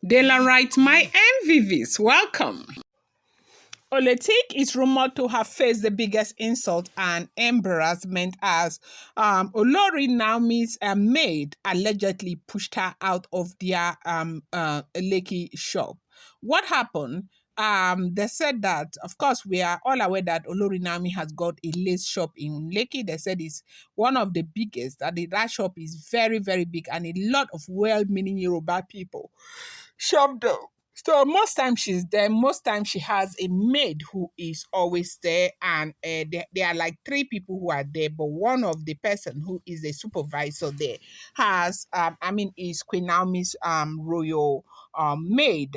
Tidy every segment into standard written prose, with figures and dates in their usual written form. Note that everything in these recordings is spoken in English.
De la right, my MVVs, welcome. Oletik is rumored to have faced the biggest insult and embarrassment as Olori Naomi's maid allegedly pushed her out of their Lekki shop. What happened? They said that, of course, we are all aware that Olori Naomi has got a lace shop in Lekki. They said it's one of the biggest, that shop is very, very big, and a lot of well-meaning Yoruba people shop there. So most times she's there. Most times she has a maid who is always there, and there are like three people who are there. But one of the person who is a supervisor there is Queen Naomi's royal maid.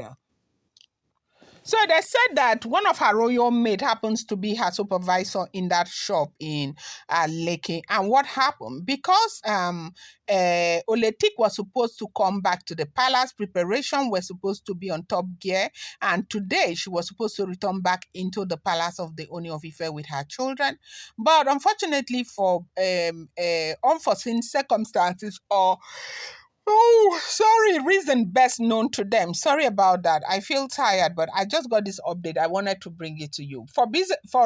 So they said that one of her royal maid happens to be her supervisor in that shop in Lekki. And what happened? Because Oletik was supposed to come back to the palace, preparation was supposed to be on top gear, and today she was supposed to return back into the palace of the Ooni of Ife with her children. But unfortunately for unforeseen circumstances or oh, sorry, reason best known to them. Sorry about that. I feel tired, but I just got this update. I wanted to bring it to you. For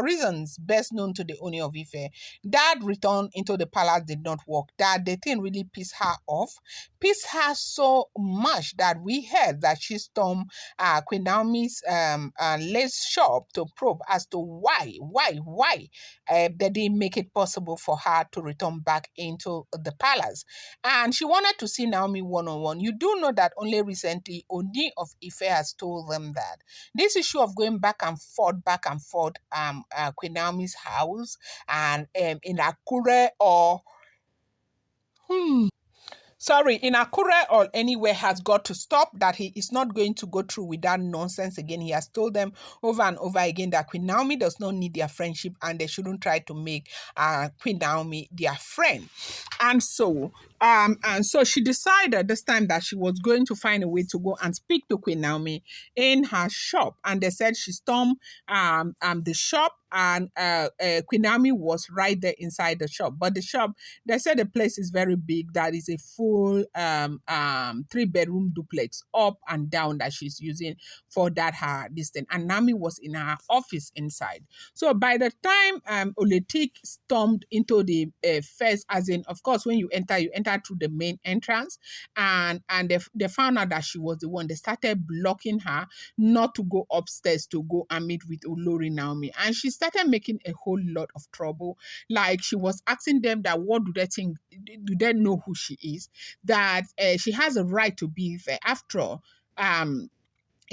reasons best known to the Ooni of Ife, Dad return into the palace did not work. That the thing really pissed her off. Pissed her so much that we heard that she stormed Queen Naomi's lace shop to probe as to why they didn't make it possible for her to return back into the palace. And she wanted to see Naomi one-on-one. You do know that only recently Ooni of Ife has told them that this issue of going back and forth, Queen Naomi's house and in Akure or in Akure or anywhere has got to stop, that he is not going to go through with that nonsense again. He has told them over and over again that Queen Naomi does not need their friendship and they shouldn't try to make Queen Naomi their friend. And so she decided this time that she was going to find a way to go and speak to Queen Naomi in her shop. And they said she stormed the shop, and Queen Naomi was right there inside the shop. But the shop, they said the place is very big. That is a full 3-bedroom duplex up and down that she's using for that her distance. And Naomi was in her office inside. So by the time Oletik stormed into the first, as in, of course, when you enter through the main entrance, and they found out that she was the one. They started blocking her not to go upstairs to go and meet with Olori Naomi, and she started making a whole lot of trouble. Like, she was asking them that what do they think? Do they know who she is? That she has a right to be there. After all,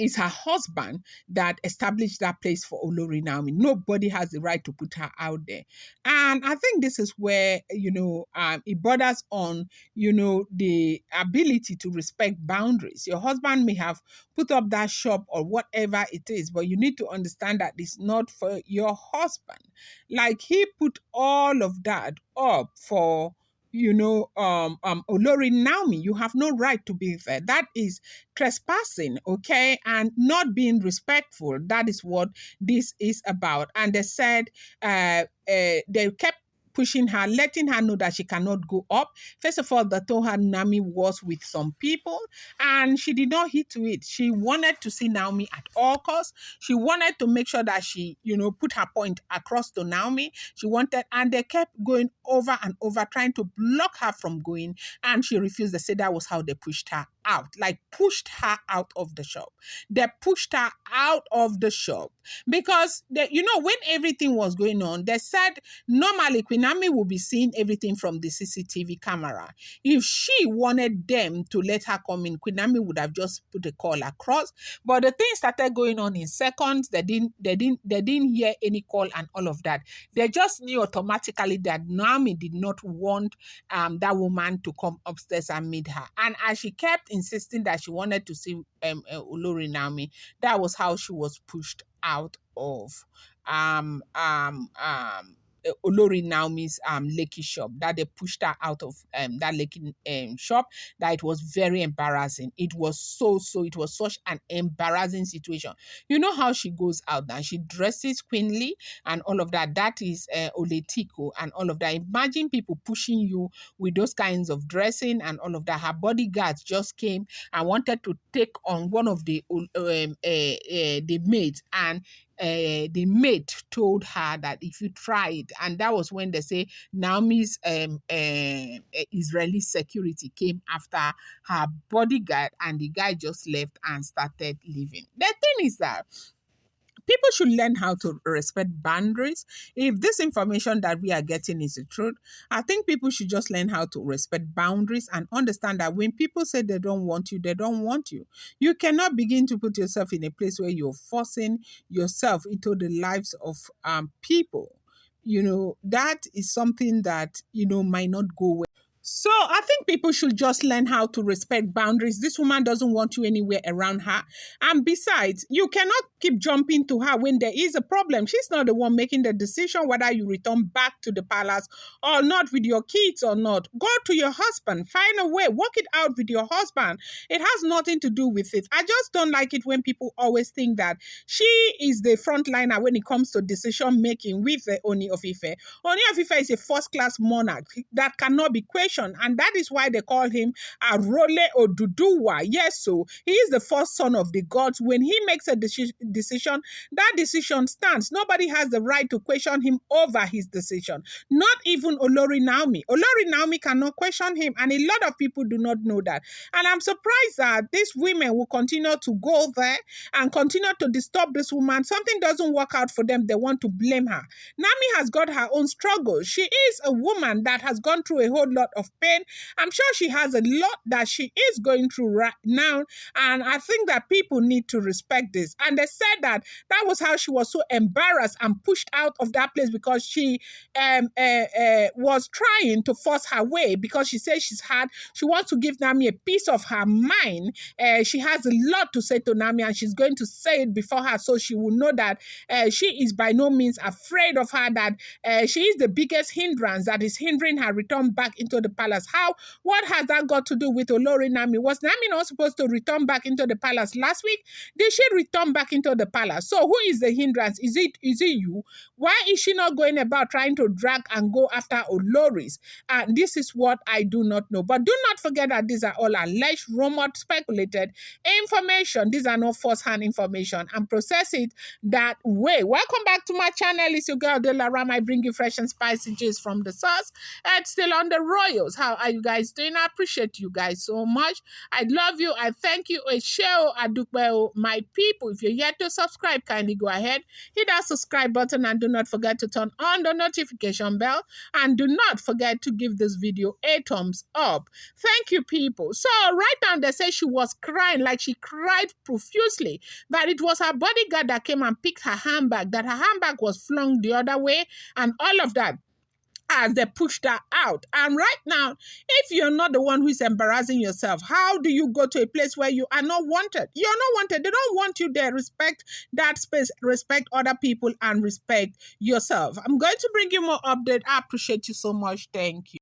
it's her husband that established that place for Olori Naomi. Nobody has the right to put her out there. And I think this is where, it borders on, the ability to respect boundaries. Your husband may have put up that shop or whatever it is, but you need to understand that it's not for your husband. Like, he put all of that up for Olori Naomi. You have no right to be there. That is trespassing, okay, and not being respectful. That is what this is about. And they said they kept pushing her, letting her know that she cannot go up. First of all, they told her Naomi was with some people, and she did not heed to it. She wanted to see Naomi at all costs. She wanted to make sure that she, put her point across to Naomi. She wanted, and they kept going over and over, trying to block her from going, and she refused. They said that was how they pushed her out, like pushed her out of the shop. They pushed her out of the shop because, when everything was going on, they said normally Queen Naomi will be seeing everything from the CCTV camera. If she wanted them to let her come in, Queen Naomi would have just put a call across. But the thing started going on in seconds. They didn't hear any call and all of that. They just knew automatically that Naomi did not want that woman to come upstairs and meet her. And as she kept insisting that she wanted to see Olori Naomi, that was how she was pushed out of Olori Naomi's Lekki shop, that they pushed her out of that Lekki shop, that it was very embarrassing. It was it was such an embarrassing situation. You know how she goes out and she dresses queenly and all of that. That is Oletiko and all of that. Imagine people pushing you with those kinds of dressing and all of that. Her bodyguards just came and wanted to take on one of the maids, and the maid told her that if you try it, and that was when they say Naomi's Israeli security came after her bodyguard, and the guy just left and started leaving. The thing is that people should learn how to respect boundaries. If this information that we are getting is the truth, I think people should just learn how to respect boundaries and understand that when people say they don't want you, they don't want you. You cannot begin to put yourself in a place where you're forcing yourself into the lives of people. That is something that, might not go well. So I think people should just learn how to respect boundaries. This woman doesn't want you anywhere around her. And besides, you cannot keep jumping to her when there is a problem. She's not the one making the decision whether you return back to the palace or not, with your kids or not. Go to your husband. Find a way. Work it out with your husband. It has nothing to do with it. I just don't like it when people always think that she is the frontliner when it comes to decision making with the Ooni of Ife. Ooni of Ife is a first-class monarch that cannot be questioned. And that is why they call him Arole Oduduwa. Yes, so he is the first son of the gods. When he makes a decision, that decision stands. Nobody has the right to question him over his decision. Not even Olori Naomi. Olori Naomi cannot question him, and a lot of people do not know that. And I'm surprised that these women will continue to go there and continue to disturb this woman. Something doesn't work out for them, they want to blame her. Naomi has got her own struggles. She is a woman that has gone through a whole lot of pain. I'm sure she has a lot that she is going through right now, and I think that people need to respect this. And they said that was how she was so embarrassed and pushed out of that place, because she was trying to force her way, because she says she wants to give Naomi a piece of her mind. She has a lot to say to Naomi, and she's going to say it before her, so she will know that she is by no means afraid of her, that she is the biggest hindrance that is hindering her return back into the palace. What has that got to do with Olori Naomi? Was Naomi not supposed to return back into the palace last week? Did she return back into the palace? So who is the hindrance? Is it you? Why is she not going about trying to drag and go after Oloris? This is what I do not know. But do not forget that these are all alleged, rumored, speculated information. These are not first-hand information, and process it that way. Welcome back to my channel. It's your girl Delaram. I bring you fresh and spicy gist from the source. It's still on the Royals. How are you guys doing? I appreciate you guys so much. I love you. I thank you. Esheo Adukbeo, my people. If you're yet to subscribe, kindly go ahead, hit that subscribe button, and do not forget to turn on the notification bell, and do not forget to give this video a thumbs up. Thank you, people. So right now they say she was crying, like she cried profusely, that it was her bodyguard that came and picked her handbag, that her handbag was flung the other way, and all of that, as they pushed her out. And right now, if you're not the one who is embarrassing yourself, how do you go to a place where you are not wanted? You're not wanted. They don't want you there. Respect that space, respect other people, and respect yourself. I'm going to bring you more update. I appreciate you so much. Thank you.